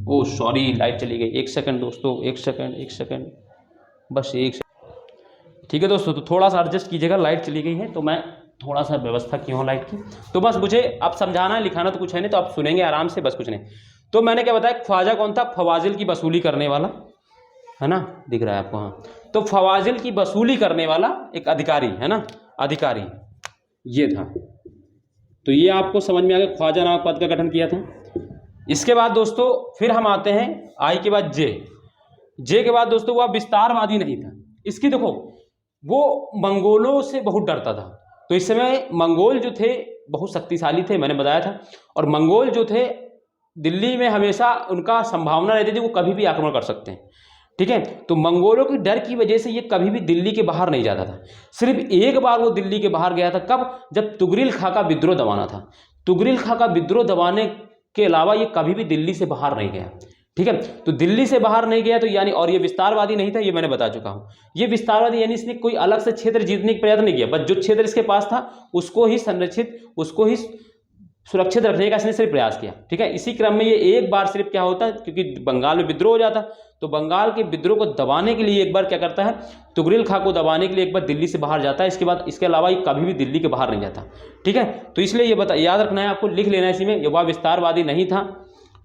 Speaker 1: ओ सॉरी, लाइट चली गई, एक सेकंड दोस्तों, एक सेकंड, बस एक सेकंड। ठीक है दोस्तों, तो थोड़ा सा एडजस्ट कीजिएगा, लाइट चली गई है तो मैं थोड़ा सा व्यवस्था की हूँ लाइट की। तो बस मुझे अब समझाना है, लिखाना तो कुछ है नहीं, तो आप सुनेंगे आराम से, बस कुछ नहीं। तो मैंने क्या बताया, ख्वाजा कौन था, फवाजिल की वसूली करने वाला, है ना, दिख रहा है आपको, हाँ। तो फवाजिल की वसूली करने वाला एक अधिकारी, है ना, अधिकारी ये था। तो ये आपको समझ में आ गया, ख्वाजा नामक पद का गठन किया था। इसके बाद दोस्तों फिर हम आते हैं आई के बाद जे के बाद दोस्तों वह विस्तारवादी नहीं था। इसकी देखो, वो मंगोलों से बहुत डरता था। तो इस समय मंगोल जो थे बहुत शक्तिशाली थे, मैंने बताया था, और मंगोल जो थे दिल्ली में हमेशा उनका संभावना रहती थी, वो कभी भी आक्रमण कर सकते हैं। ठीक है, तो मंगोलों के डर की वजह से ये कभी भी दिल्ली के बाहर नहीं जाता था। सिर्फ एक बार वो दिल्ली के बाहर गया था, कब, जब तुगरिल खां का विद्रोह दबाना था। तुगरिल खां का विद्रोह दबाने के अलावा ये कभी भी दिल्ली से बाहर नहीं गया। ठीक है, तो दिल्ली से बाहर नहीं गया, तो यानी, और ये विस्तारवादी नहीं था, ये मैंने बता चुका हूँ। ये विस्तारवादी यानी इसने कोई अलग से क्षेत्र जीतने का प्रयत्न नहीं किया, बस जो क्षेत्र इसके पास था उसको ही संरक्षित, उसको ही सुरक्षित रखने का इसने सिर्फ प्रयास किया। ठीक है, इसी क्रम में ये एक बार सिर्फ क्या होता है, क्योंकि बंगाल में विद्रोह हो जाता, तो बंगाल के विद्रोह को दबाने के लिए एक बार क्या करता है, तुगरिल खां को दबाने के लिए एक बार दिल्ली से बाहर जाता है। इसके बाद, इसके अलावा ये कभी भी दिल्ली के बाहर नहीं जाता। ठीक है, तो इसलिए ये याद रखना है आपको, लिख लेना है इसी में, ये वह विस्तारवादी नहीं था।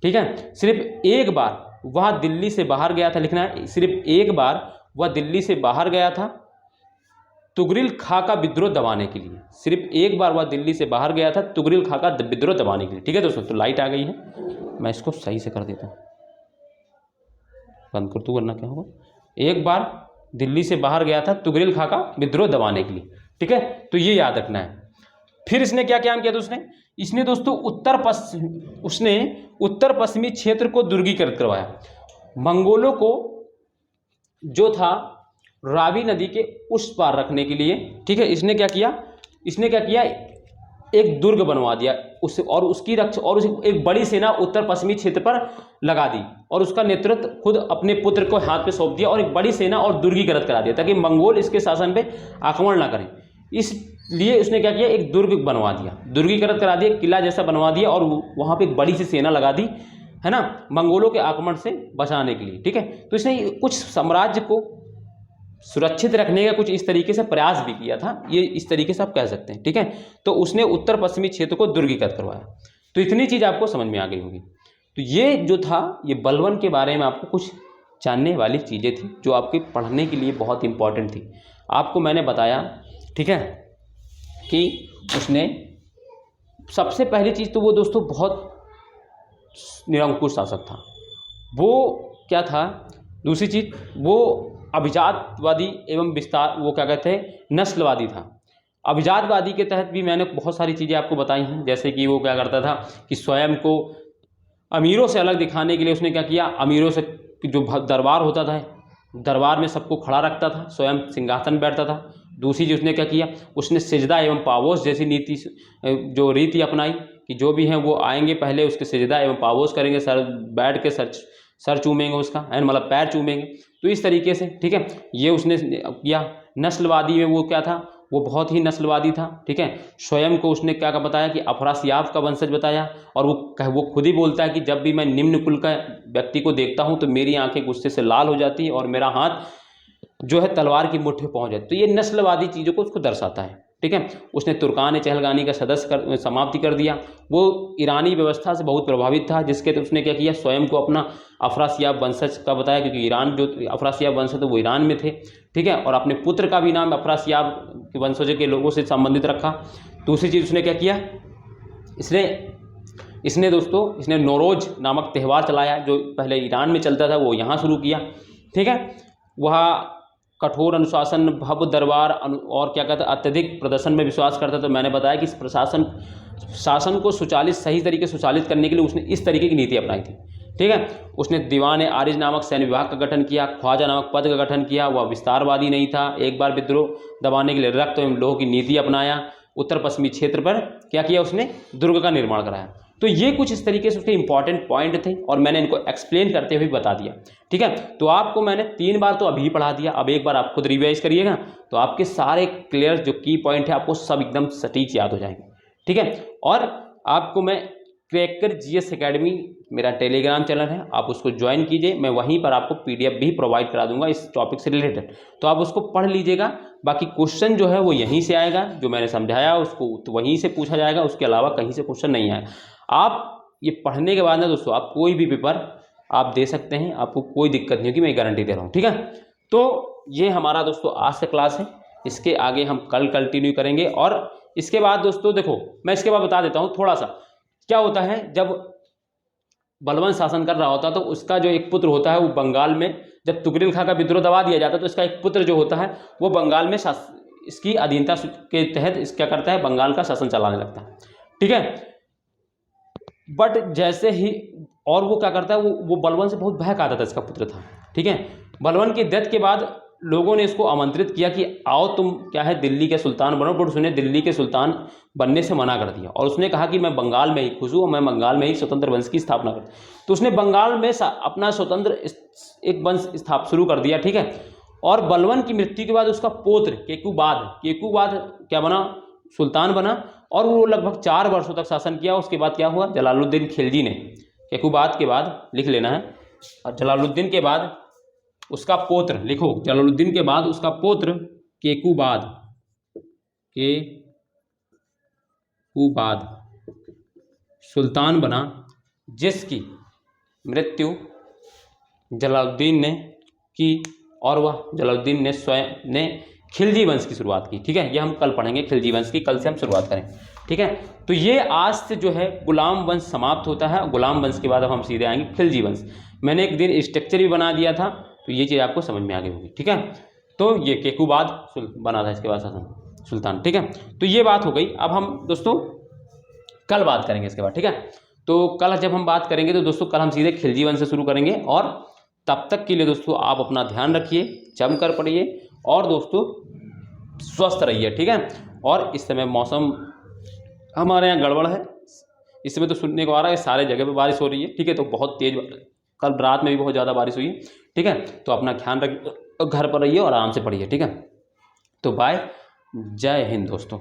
Speaker 1: ठीक है, सिर्फ एक बार वह दिल्ली से बाहर गया था, लिखना है, सिर्फ एक बार वह दिल्ली से बाहर गया था तुगरिल खां का विद्रोह दबाने के लिए। सिर्फ एक बार वह दिल्ली से बाहर गया था तुगरिल खां का विद्रोह दबाने के लिए। ठीक है दोस्तों, तो लाइट आ गई है, मैं इसको सही से कर देता हूँ, बंद कर दूँ वरना क्या होगा। एक बार दिल्ली से बाहर गया था तुगरिल खां का विद्रोह दबाने के लिए। ठीक है, तो ये याद रखना है। फिर इसने क्या काम किया था, इसने दोस्तों उत्तर पश्चिमी क्षेत्र को दुर्गीकृत करवाया। मंगोलों को जो था रावी नदी के उस पार रखने के लिए, ठीक है, इसने क्या किया, एक दुर्ग बनवा दिया उससे, और उसकी रक्षा, और एक बड़ी सेना उत्तर पश्चिमी क्षेत्र पर लगा दी, और उसका नेतृत्व खुद अपने पुत्र को हाथ पे सौंप दिया, और एक बड़ी सेना और दुर्गीकृत करा दिया ताकि मंगोल इसके शासन पे आक्रमण ना करें। इस लिए उसने क्या किया, एक दुर्ग बनवा दिया, दुर्गीकृत करा दिया, किला जैसा बनवा दिया और वहाँ पे एक बड़ी सी सेना लगा दी, है ना, मंगोलों के आक्रमण से बचाने के लिए। ठीक है, तो इसने कुछ साम्राज्य को सुरक्षित रखने का कुछ इस तरीके से प्रयास भी किया था, ये इस तरीके से आप कह सकते हैं। ठीक है, तो उसने उत्तर पश्चिमी क्षेत्र को दुर्गीकृत करवाया। तो इतनी चीज़ आपको समझ में आ गई होगी। तो ये जो था, ये बलवन के बारे में आपको कुछ जानने वाली चीज़ें थी जो आपके पढ़ने के लिए बहुत इंपॉर्टेंट थी। आपको मैंने बताया, ठीक है, कि उसने सबसे पहली चीज़ तो वो दोस्तों बहुत निरंकुश शासक था। वो क्या था, दूसरी चीज़ वो अभिजातवादी एवं विस्तार, वो क्या कहते हैं, नस्लवादी था। अभिजातवादी के तहत भी मैंने बहुत सारी चीज़ें आपको बताई हैं, जैसे कि वो क्या करता था कि स्वयं को अमीरों से अलग दिखाने के लिए उसने क्या किया, अमीरों से जो दरबार होता था, दरबार में सबको खड़ा रखता था, स्वयं सिंहासन बैठता था। दूसरी चीज़ उसने क्या किया, उसने सिजदा एवं पावोस जैसी नीति, जो रीति अपनाई कि जो भी हैं वो आएंगे, पहले उसके सिजदा एवं पावोस करेंगे, सर बैठ के सर चूमेंगे उसका, है मतलब पैर चूमेंगे। तो इस तरीके से, ठीक है, ये उसने किया। नस्लवादी में वो क्या था, वो बहुत ही नस्लवादी था। ठीक है, स्वयं को उसने क्या बताया कि अफरासियाब का वंशज बताया, और वो खुद ही बोलता है कि जब भी मैं निम्न कुल का व्यक्ति को देखता हूँ तो मेरी आंखें गुस्से से लाल हो जाती है और मेरा हाथ जो है तलवार की मुट्ठी में पहुँच जाती है। तो ये नस्लवादी चीज़ों को उसको दर्शाता है। ठीक है, उसने तुर्कान चहलगानी का सदस्य समाप्ति कर दिया। वो ईरानी व्यवस्था से बहुत प्रभावित था, जिसके तो उसने क्या किया, स्वयं को अपना अफरासियाब वंशज का बताया, क्योंकि ईरान जो अफरासियाब वंशज वो ईरान में थे। ठीक है, और अपने पुत्र का भी नाम अफरासियाब के वंशज के लोगों से संबंधित रखा। दूसरी चीज़ उसने क्या किया, इसने दोस्तों इसने नौरोज नामक त्यौहार चलाया, जो पहले ईरान में चलता था वो यहाँ शुरू किया। ठीक है, वह कठोर अनुशासन, भव्य दरबार और क्या कहता है, अत्यधिक प्रदर्शन में विश्वास करता था। मैंने बताया कि इस शासन को सही तरीके से सुचालित करने के लिए उसने इस तरीके की नीति अपनाई थी। ठीक है, उसने दीवान आरिज नामक सैन्य विभाग का गठन किया, ख्वाजा नामक पद का गठन किया। वह विस्तारवादी नहीं था, एक बार विद्रोह दबाने के लिए रक्त एवं लोह की नीति अपनाया। उत्तर पश्चिमी क्षेत्र पर क्या किया, उसने दुर्ग का निर्माण कराया। तो ये कुछ इस तरीके से उसके इंपॉर्टेंट पॉइंट थे और मैंने इनको एक्सप्लेन करते हुए बता दिया। ठीक है, तो आपको मैंने 3 बार तो अभी पढ़ा दिया, अब एक बार आप खुद रिवाइज करिएगा तो आपके सारे क्लियर जो की पॉइंट है आपको सब एकदम सटीक याद हो जाएंगे। ठीक है, और आपको मैं क्रैकर जीएस एकेडमी मेरा टेलीग्राम चैनल है, आप उसको ज्वाइन कीजिए। मैं वहीं पर आपको पीडीएफ भी प्रोवाइड करा दूंगा इस टॉपिक से रिलेटेड, तो आप उसको पढ़ लीजिएगा। बाकी क्वेश्चन जो है वो यहीं से आएगा, जो मैंने समझाया उसको तो वहीं से पूछा जाएगा, उसके अलावा कहीं से क्वेश्चन नहीं आएगा। आप ये पढ़ने के बाद ना दोस्तों आप कोई भी पेपर आप दे सकते हैं, आपको कोई दिक्कत नहीं होगी, मैं गारंटी दे रहा हूँ। ठीक है, तो ये हमारा दोस्तों आज से क्लास है, इसके आगे हम कल कंटिन्यू करेंगे। और इसके बाद दोस्तों देखो, मैं इसके बाद बता देता हूँ थोड़ा सा क्या होता है। जब बलवन शासन कर रहा होता तो उसका जो एक पुत्र होता है वो बंगाल में, जब तुगरिल खां का विद्रोह दबा दिया जाता है तो इसका एक पुत्र जो होता है वो बंगाल में इसकी अधीनता के तहत क्या करता है, बंगाल का शासन चलाने लगता है। ठीक है, बट जैसे ही और वो क्या करता है, वो बलवन से बहुत बहक आता था, इसका पुत्र था। ठीक है, बलवन की डेथ के बाद लोगों ने इसको आमंत्रित किया कि आओ तुम क्या है दिल्ली के सुल्तान बनो, बट उसने दिल्ली के सुल्तान बनने से मना कर दिया और उसने कहा कि मैं बंगाल में ही खुश हूँ, मैं बंगाल में ही स्वतंत्र वंश की स्थापना कर। तो उसने बंगाल में अपना स्वतंत्र एक वंश शुरू कर दिया। ठीक है, और बलवन की मृत्यु के बाद उसका पौत्र केकूबाद क्या बना, सुल्तान बना, और वो लगभग 4 वर्षों तक शासन किया। उसके बाद क्या हुआ, जलालुद्दीन खिलजी ने, केकूबाद के बाद लिख लेना है, और जलालुद्दीन के बाद उसका पौत्र लिखो, जलालुद्दीन के बाद उसका पौत्र केकूबाद सुल्तान बना, जिसकी मृत्यु जलालुद्दीन ने की, और वह जलालुद्दीन ने स्वयं ने खिलजी वंश की शुरुआत की। ठीक है, ये हम कल पढ़ेंगे, खिलजी वंश की कल से हम शुरुआत करें। ठीक है, तो ये आज से जो है गुलाम वंश समाप्त होता है। गुलाम वंश के बाद अब हम सीधे आएंगे खिलजी वंश। मैंने एक दिन स्ट्रक्चर भी बना दिया था, तो ये चीज़ आपको समझ में आ गई होगी। ठीक है, तो ये केकूबाद बना था, इसके बाद शासन सुल्तान। ठीक है, तो ये बात हो गई। अब हम दोस्तों कल बात करेंगे इसके बाद। ठीक है, तो कल जब हम बात करेंगे तो दोस्तों कल हम सीधे खिलजी वंश से शुरू करेंगे। और तब तक के लिए दोस्तों आप अपना ध्यान रखिए, जमकर पढ़िए और दोस्तों स्वस्थ रहिए। ठीक है, और इस समय मौसम हमारे यहाँ गड़बड़ है, इस समय तो सुनने को आ रहा है सारे जगह पे बारिश हो रही है। ठीक है, तो बहुत तेज, कल रात में भी बहुत ज़्यादा बारिश हुई है। ठीक है, तो अपना ध्यान रखिए, घर पर रहिए और आराम से पढ़िए। ठीक है, तो बाय, जय हिंद दोस्तों।